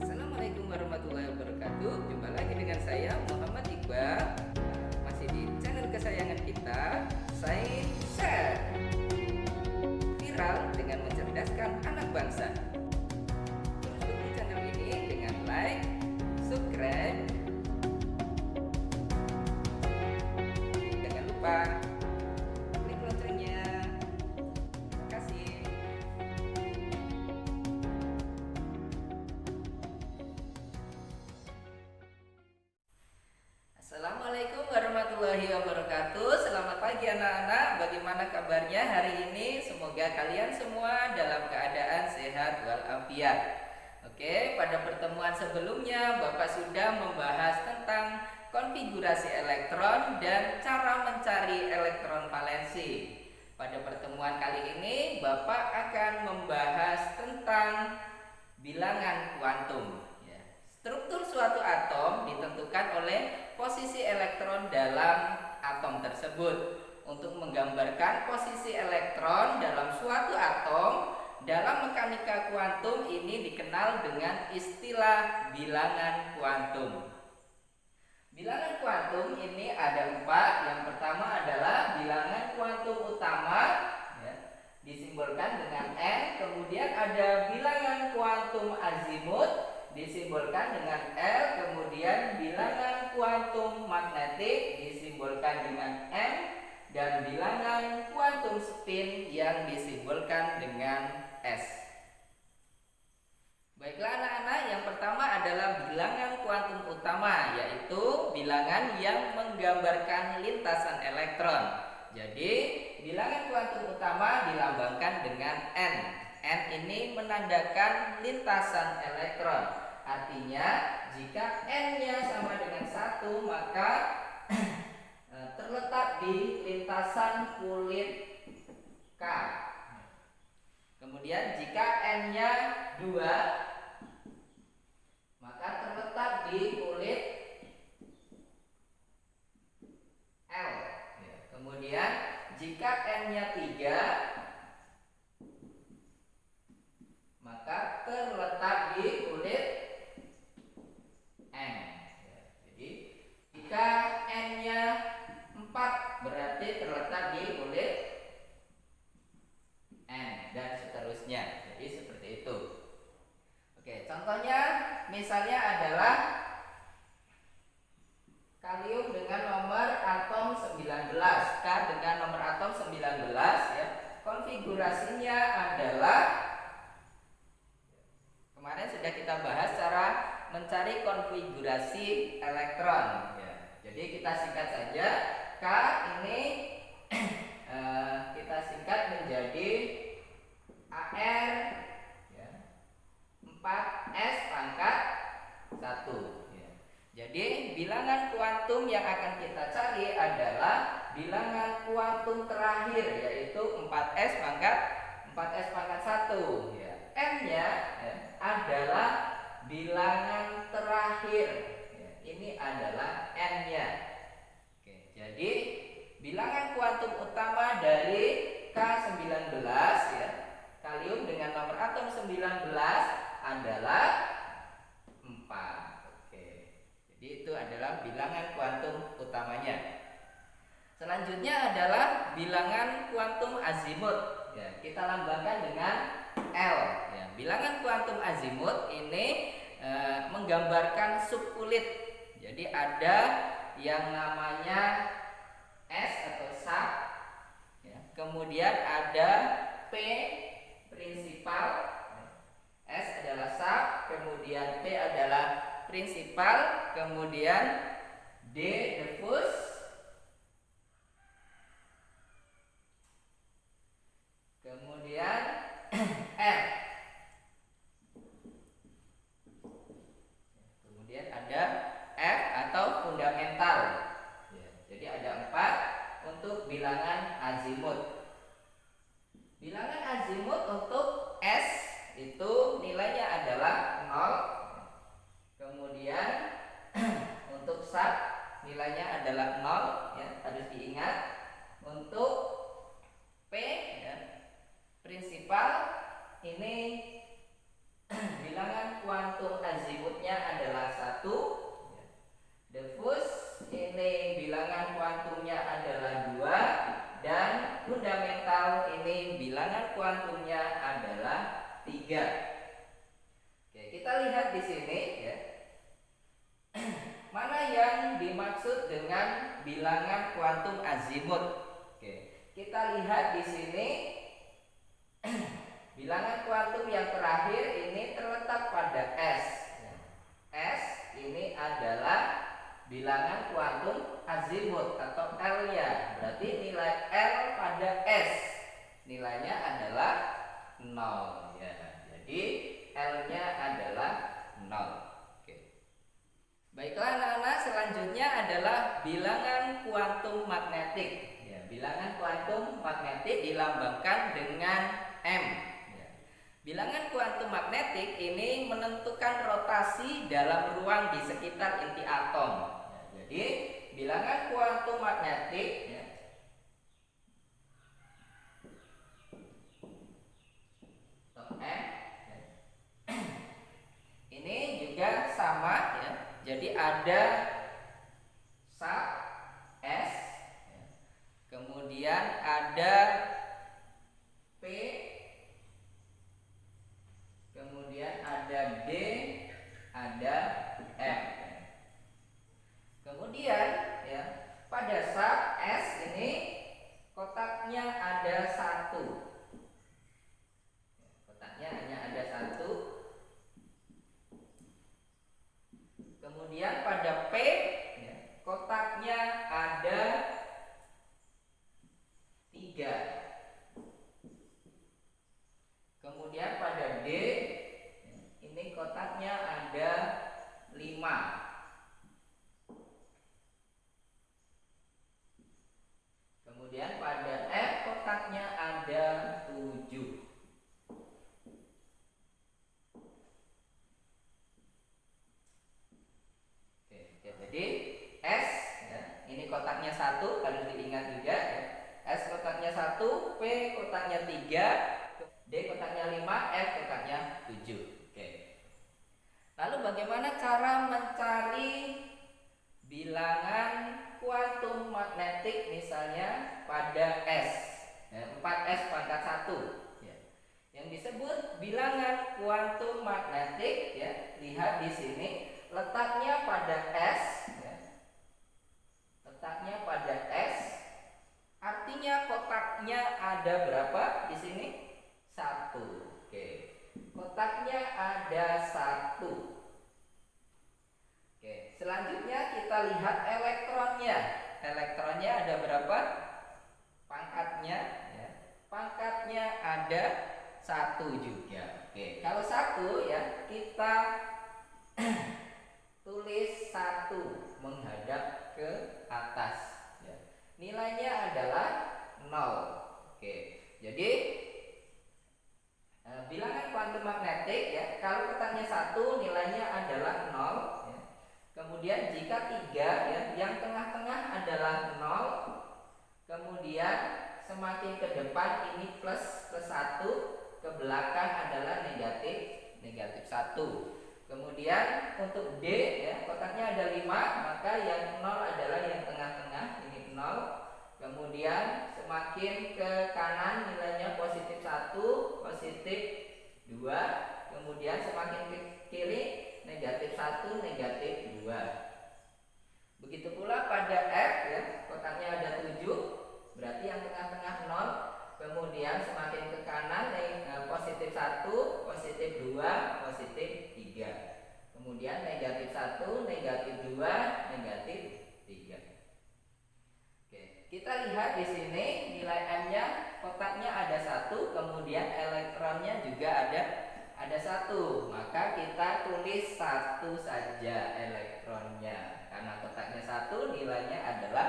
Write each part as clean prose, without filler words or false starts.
Assalamualaikum warahmatullahi wabarakatuh. Jumpa lagi dengan saya Muhammad Iqbal, masih di channel kesayangan kita, Sains Share. Viral dengan mencerdaskan anak bangsa. Terus dukung channel ini dengan like, subscribe, jangan lupa klik loncengnya. Terima kasih. Assalamualaikum warahmatullahi wabarakatuh. Selamat pagi anak-anak. Bagaimana kabarnya hari ini? Semoga kalian semua dalam keadaan sehat walafiat. Oke, pada pertemuan sebelumnya Bapak sudah membahas tentang konfigurasi elektron dan cara mencari elektron valensi. Pada pertemuan kali ini Bapak akan membahas tentang bilangan kuantum. Struktur suatu atom ditentukan oleh posisi elektron dalam atom tersebut. Untuk menggambarkan posisi elektron dalam suatu atom dalam mekanika kuantum ini dikenal dengan istilah bilangan kuantum. Bilangan kuantum ini ada 4. Yang pertama adalah bilangan kuantum utama, disimbolkan dengan N. Kemudian ada bilangan kuantum azimut, disimbolkan dengan L. Kemudian bilangan kuantum magnetik disimbolkan dengan M, dan bilangan kuantum spin yang disimbolkan dengan S. Baiklah anak-anak, yang pertama adalah bilangan kuantum utama, yaitu bilangan yang menggambarkan lintasan elektron. Jadi bilangan kuantum utama dilambangkan dengan N. N ini menandakan lintasan elektron. Artinya jika N-nya sama dengan 1, maka terletak di lintasan kulit K. Kemudian jika N-nya 2, maka terletak di kulit L. Kemudian jika N-nya 3, maka terletak di kulit N. Jadi jika N-nya 4, berarti terletak di kulit N, dan seterusnya. Jadi seperti itu. Oke, contohnya misalnya adalah kalium dengan nomor atom 19, K dengan nomor atom 19, ya. Konfigurasinya adalah, kemarin sudah kita bahas cara mencari konfigurasi elektron, ya. Jadi kita singkat saja, K ini kita singkat menjadi AR, ya, 4S pangkat 1, ya. Jadi bilangan kuantum yang akan kita cari adalah bilangan kuantum terakhir, yaitu 4S pangkat 1, ya. M-nya, ya, adalah bilangan terakhir, ya. Ini adalah N-nya. Oke, jadi bilangan kuantum utama dari K19, ya, kalium dengan nomor atom 19 adalah 4. Oke. Jadi itu adalah bilangan kuantum utamanya. Selanjutnya adalah bilangan kuantum azimut, ya, kita lambangkan dengan L, ya. Bilangan kuantum azimut ini menggambarkan subkulit. Jadi ada yang namanya S atau sub, ya. Kemudian ada P prinsipal, S adalah sub, kemudian P adalah prinsipal, kemudian D diffus, kemudian F, kemudian ada F atau fundamental, ya. Jadi ada 4 untuk bilangan azimut. Bilangan azimut untuk S itu nilainya adalah 0. Kemudian untuk sub nilainya adalah 0. ini bilangan kuantum azimutnya adalah 1. Diffus ini bilangan kuantumnya adalah 2, dan fundamental ini bilangan kuantumnya adalah 3. Oke, kita lihat di sini ya. Mana yang dimaksud dengan bilangan kuantum azimut? Oke, kita lihat di sini bilangan kuantum yang terakhir ini terletak pada S. S ini adalah bilangan kuantum azimut atau L-nya. Berarti nilai L pada S nilainya adalah 0 ya. Jadi L-nya adalah 0. Oke. Baiklah anak-anak, selanjutnya adalah bilangan kuantum magnetik. Ya, bilangan kuantum magnetik dilambangkan dengan M. Bilangan kuantum magnetik ini menentukan rotasi dalam ruang di sekitar inti atom. Jadi bilangan kuantum magnetik ya, M ini juga sama ya. Jadi ada sub S, kemudian ada P, kemudian ada D, ada F. Kemudian ya, pada sub S ini kotaknya ada 1. Kotaknya hanya ada 1. Kemudian pada P ya, kotaknya ada 3. Kemudian pada D ini kotaknya ada 5. Kemudian pada F kotaknya ada 7. Oke, jadi S ya, ini kotaknya 1, harus diingat juga ya. S kotaknya 1, P kotaknya 3, D kotaknya 5, F kotaknya 7. Oke. Lalu bagaimana cara mencari bilangan kuantum magnetik misalnya pada S, ya, 4S pangkat 1 ya. Yang disebut bilangan kuantum magnetik ya, lihat di sini letaknya pada S ya. Letaknya pada S artinya kotaknya ada berapa di sini? 1. Oke. Kotaknya ada 1. Oke, selanjutnya kita lihat elektronnya. Elektronnya ada berapa? Pangkatnya ya. Pangkatnya ada 1 juga. Oke, kalau 1 ya, kita tulis 1 menghadap ke atas ya. Nilainya adalah 0. Oke. Jadi bilangan kuantum magnetik ya, kalau kotaknya 1 nilainya adalah 0 ya. Kemudian jika 3 ya, yang tengah-tengah adalah 0. Kemudian semakin ke depan ini plus 1, ke belakang adalah negatif 1. Kemudian untuk D ya, kotaknya ada 5, maka yang 0 adalah yang tengah-tengah, ini 0. Kemudian semakin ke kanan nilainya positif 1, positif 2. Kemudian semakin ke kiri negatif 1, negatif 2. Begitu pula pada F ya, kotaknya ada 7, berarti yang tengah-tengah 0. Kemudian semakin ke kanan positif 1, positif 2, positif 3. Kemudian negatif 1, negatif 2, negatif 3. Oke, kita lihat di sini nilai M-nya kotaknya ada 1, kemudian elektronnya juga ada 1. Maka kita tulis 1 saja elektronnya. Karena kotaknya 1 nilainya adalah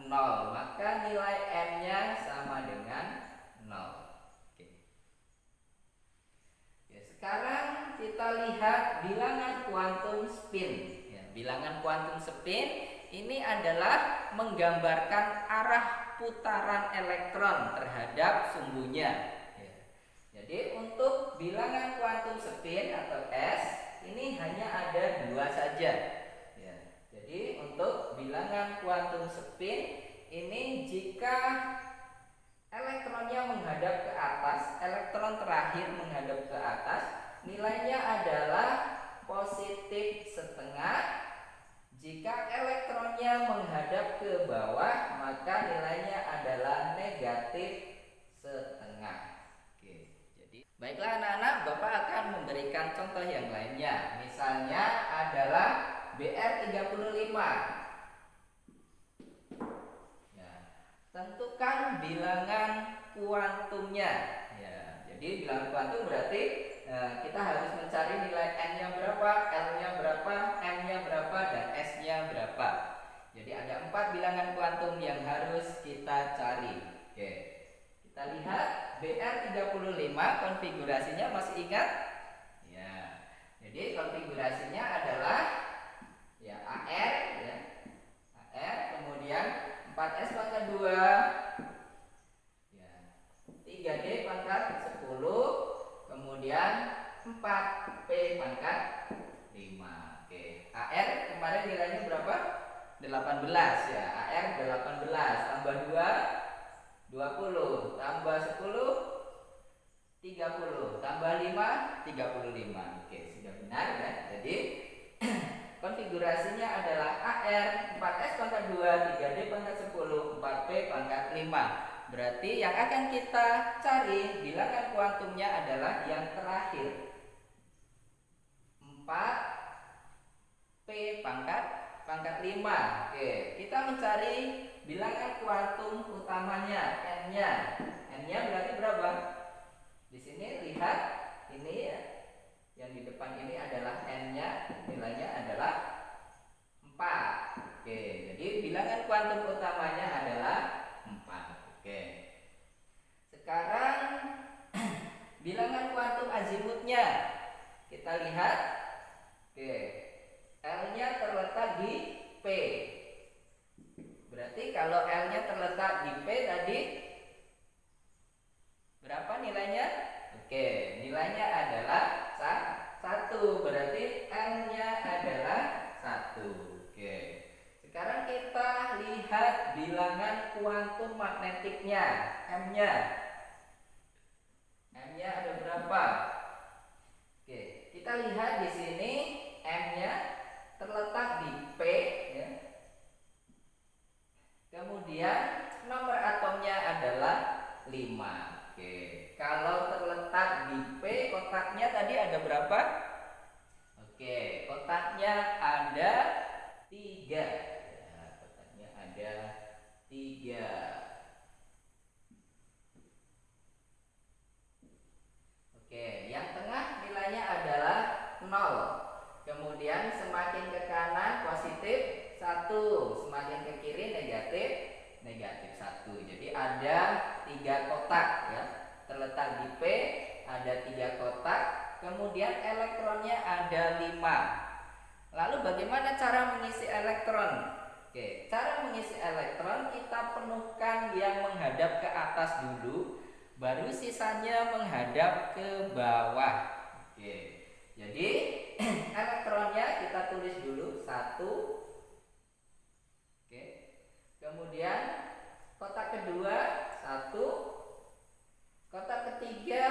0, maka nilai M-nya sama dengan 0. Oke. Ya, sekarang kita lihat bilangan kuantum spin. Ya, bilangan kuantum spin ini adalah menggambarkan arah putaran elektron terhadap sumbunya. Ya. Jadi untuk bilangan kuantum spin atau S ini hanya ada dua saja. Ya, jadi untuk bilangan kuantum spin ini jika elektronnya menghadap ke atas, elektron terakhir menghadap ke atas, nilainya adalah positif setengah. Jika elektronnya menghadap ke bawah, maka nilainya adalah negatif setengah. Oke, jadi baiklah anak-anak, Bapak akan memberikan contoh yang lainnya. Misalnya adalah BR35. Ya, tentukan bilangan kuantumnya. Ya, jadi bilangan kuantum berarti kita harus mencari nilai n-nya berapa, l-nya berapa, m-nya berapa, dan s-nya berapa. Jadi ada 4 bilangan kuantum yang harus kita cari. Oke, kita lihat BR35 konfigurasinya masih ingat? Ya, jadi konfigurasinya adalah ya AR, ya, AR, kemudian 4S pangkat 2, ya, 3D pangkat 10, kemudian 4P pangkat 5. Oke, AR kemarin nilainya berapa? 18 ya. AR 18 tambah 2 20, tambah 10 30, tambah 5 35. Oke, sudah benar ya. Jadi konfigurasinya adalah AR 4S pangkat 2, 3D pangkat 10, 4P pangkat 5. Berarti yang akan kita cari bilangan kuantumnya adalah yang terakhir, 4P pangkat 5. Oke, kita mencari bilangan kuantum utamanya, n-nya. N-nya berarti berapa? Di sini lihat ini ya. Yang di depan ini adalah n-nya, nilainya adalah 4. Oke, jadi bilangan kuantum utamanya adalah 4. Oke. Sekarang bilangan kuantum azimutnya. Kita lihat. Oke. L-nya terletak di P. Berarti kalau L-nya terletak di P tadi berapa nilainya? Oke, nilainya adalah 1. Berarti L-nya adalah 1. Oke. Sekarang kita lihat bilangan kuantum magnetiknya, M-nya. M-nya ada berapa? Oke, kita lihat di sini M-nya terletak di P ya. Kemudian nomor atomnya adalah 5. Oke, kalau terletak di P, kotaknya tadi ada berapa? Oke, kotaknya ada 3. Ya, kotaknya ada 3. Oke, yang tengah nilainya adalah 0. Kemudian semakin ke kanan positif 1, semakin ke kiri negatif 1. Jadi ada 3 kotak ya. Terletak di P ada 3 kotak, kemudian elektronnya ada 5. Lalu bagaimana cara mengisi elektron? Oke, cara mengisi elektron kita penuhkan yang menghadap ke atas dulu, baru sisanya menghadap ke bawah. Oke. Jadi elektronnya kita tulis dulu 1. Oke. Kemudian kotak kedua 1. Kotak ketiga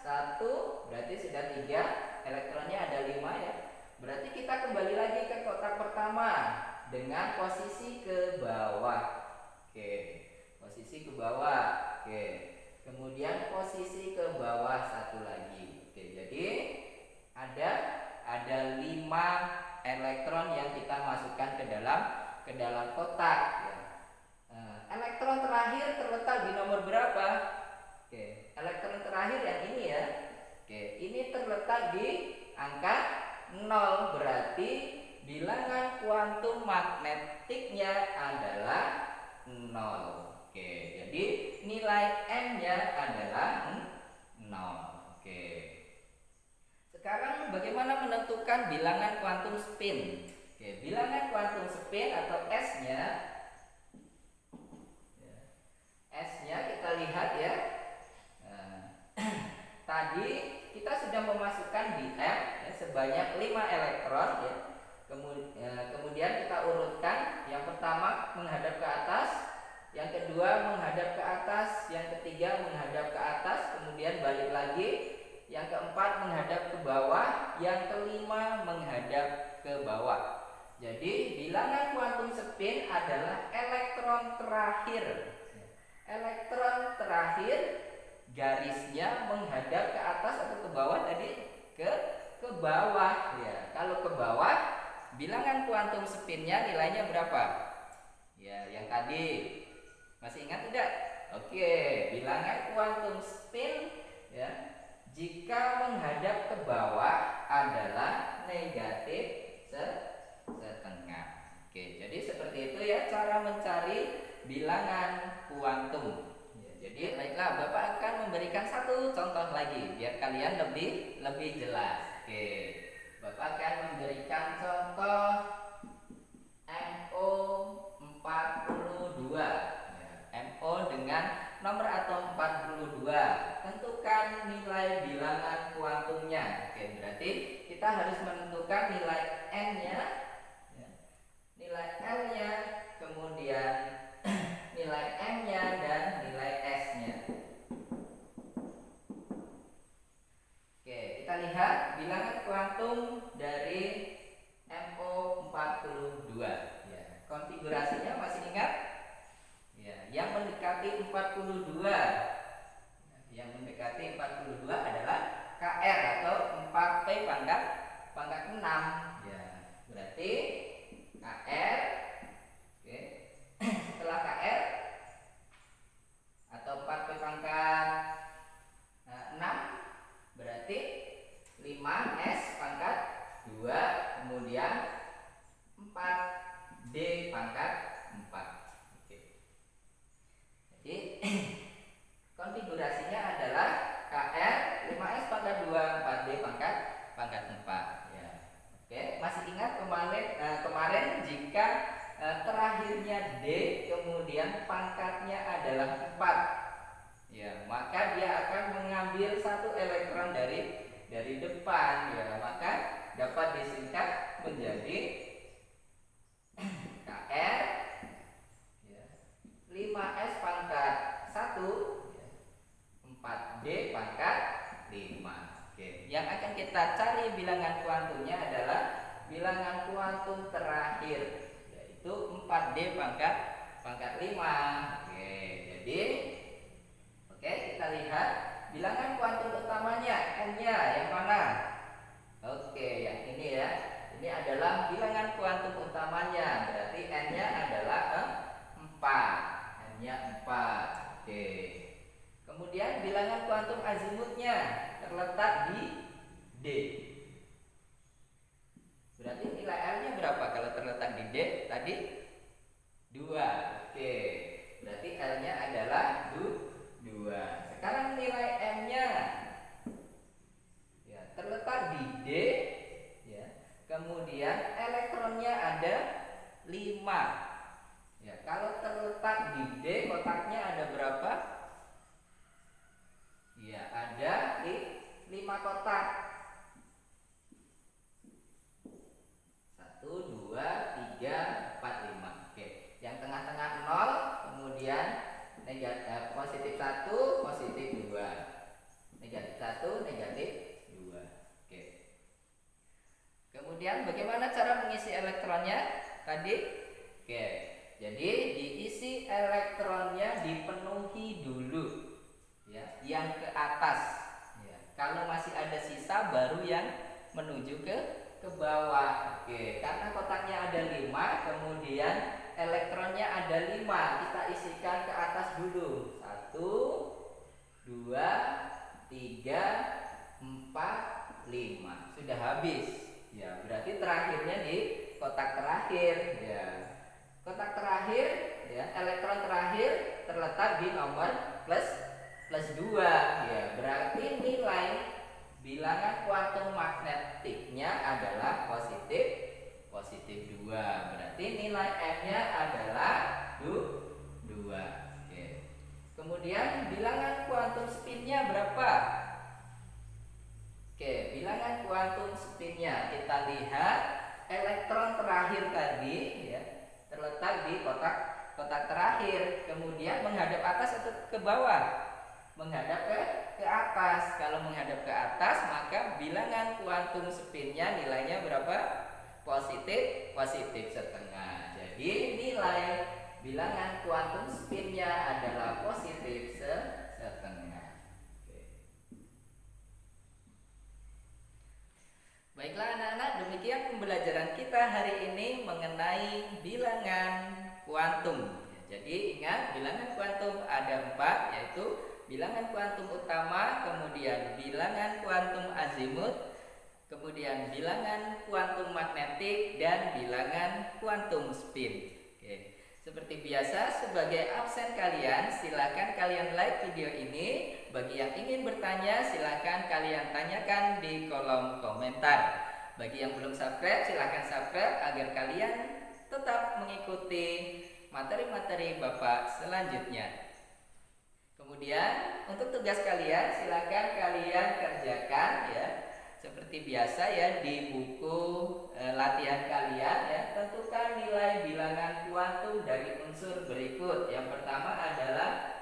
1. Berarti sudah 3. Elektronnya ada 5 ya. Berarti kita kembali lagi ke kotak pertama dengan posisi ke bawah. Oke. Posisi ke bawah. Oke. Kemudian posisi ke bawah 1 lagi. Oke, jadi ada 5 elektron yang kita masukkan ke dalam kotak ya. Elektron terakhir terletak di nomor berapa? Oke, elektron terakhir yang ini ya. Oke, ini terletak di angka 0, berarti bilangan kuantum magnetiknya adalah 0. Oke, jadi nilai n-nya adalah 0. Oke. Sekarang bagaimana menentukan bilangan kuantum spin? Oke, bilangan kuantum spin atau S-nya. S-nya kita lihat ya. Tadi kita sudah memasukkan di M ya, sebanyak 5 elektron ya. Kemudian kita urutkan, yang pertama menghadap ke atas, yang kedua menghadap ke atas, yang ketiga menghadap ke atas, kemudian balik lagi, yang keempat menghadap ke bawah, yang kelima menghadap ke bawah. Jadi bilangan kuantum spin adalah elektron terakhir. Elektron terakhir garisnya menghadap ke atas atau ke bawah tadi? Ke bawah ya. Kalau ke bawah, bilangan kuantum spinnya nilainya berapa? Ya, yang tadi. Masih ingat tidak? Oke, bilangan kuantum spin ya, jika menghadap ke bawah adalah negatif setengah. Oke, jadi seperti itu ya cara mencari bilangan kuantum. Ya, jadi baiklah, Bapak akan memberikan satu contoh lagi biar kalian lebih jelas. Oke, Bapak akan memberikan contoh MO42. MO dengan nomor atom 42. Tentukan nilai bilangan kuantumnya. Oke, berarti kita harus menentukan nilai N-nya ya. Nilai L-nya, kemudian nilai M-nya dan nilai S-nya. Oke, kita lihat bilangan kuantum dari MO42 ya. Konfigurasinya masih ingat? Ya, yang mendekati 42. Yang mendekati 42 adalah KR atau 4P pangkat 6. Ya, berarti KR. Oke. Setelah KR atau 4P pangkat 6 berarti 5S pangkat 2, kemudian 4D pangkat 4. Jadi konfigurasinya adalah KR 5S pangkat 2, 4D pangkat 4 ya. Oke, masih ingat kemarin jika terakhirnya D kemudian pangkatnya adalah 4 ya, maka dia akan mengambil satu elektron dari depan ya, maka dapat disingkat menjadi KR 5S pangkat 1 4D pangkat 5. Oke. Yang akan kita cari bilangan kuantumnya adalah bilangan kuantum terakhir, yaitu 4D pangkat 5. Oke, jadi kita lihat bilangan kuantum utamanya N-nya yang mana? Oke, yang ini ya. Ini adalah bilangan kuantum utamanya, berarti N-nya adalah 4. N-nya 4. Oke. Kemudian bilangan kuantum azimutnya terletak di D. Berarti nilai L-nya berapa kalau terletak di D? Tadi 2. Oke. Berarti L-nya adalah 2. Sekarang nilai M-nya ya, terletak di D ya. Kemudian elektronnya ada 5. Ya, kalau terletak di D, kotaknya ada berapa? Ya, ada 5 kotak. 1, 2, 3, 4, 5. Oke, yang tengah-tengah 0, kemudian negatif, positif 1, positif 2. Negatif 1, negatif 2. Oke. Kemudian bagaimana cara mengisi elektronnya? Tadi? Oke. Jadi diisi elektronnya, dipenuhi dulu ya, yang ke atas ya. Kalau masih ada sisa baru yang menuju ke bawah. Oke, karena kotaknya ada 5, kemudian elektronnya ada 5, kita isikan ke atas dulu. 1, 2, 3, 4, 5. Sudah habis ya, berarti terakhirnya di kotak terakhir ya. Kotak terakhir ya, elektron terakhir terletak di nomor plus 2 ya. Berarti nilai bilangan kuantum magnetiknya adalah positif 2. Berarti nilai M-nya adalah 2. Oke. Kemudian bilangan kuantum spinnya berapa? lihat elektron terakhir tadi ya terletak di kotak terakhir, kemudian menghadap atas atau ke bawah? Menghadap ke atas. Kalau menghadap ke atas, maka bilangan kuantum spinnya nilainya berapa? Positif setengah. Jadi nilai bilangan kuantum spinnya adalah positif setengah. Baiklah anak-anak, demikian pembelajaran kita hari ini mengenai bilangan kuantum. Jadi ingat, bilangan kuantum ada 4, yaitu bilangan kuantum utama, kemudian bilangan kuantum azimut, kemudian bilangan kuantum magnetik, dan bilangan kuantum spin. Oke. Seperti biasa, sebagai absen kalian, silakan kalian like video ini. Bagi yang ingin bertanya, silakan kalian tanyakan di kolom komentar. Bagi yang belum subscribe, silakan subscribe agar kalian tetap mengikuti materi-materi Bapak selanjutnya. Kemudian untuk tugas kalian, silakan kalian kerjakan ya. Seperti biasa ya, di buku latihan kalian ya, tentukan nilai bilangan kuantum dari unsur berikut. Yang pertama adalah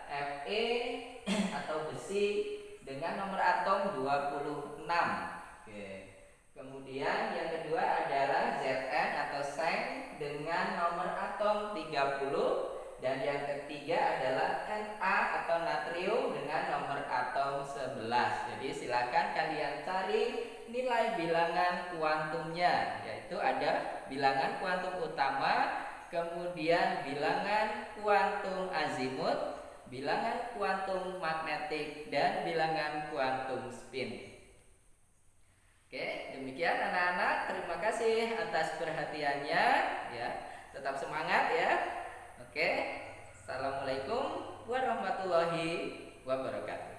Fe atau besi dengan nomor atom 26. Oke. Kemudian yang kedua adalah Zn atau Zeng dengan nomor atom 30. Dan yang ketiga adalah Na atau natrium dengan nomor atom 11. Jadi silakan kalian cari nilai bilangan kuantumnya, yaitu ada bilangan kuantum utama, kemudian bilangan kuantum azimut, bilangan kuantum magnetik, dan bilangan kuantum spin. Oke, demikian anak-anak. Terima kasih atas perhatiannya ya. Tetap semangat ya. Oke, assalamualaikum warahmatullahi wabarakatuh.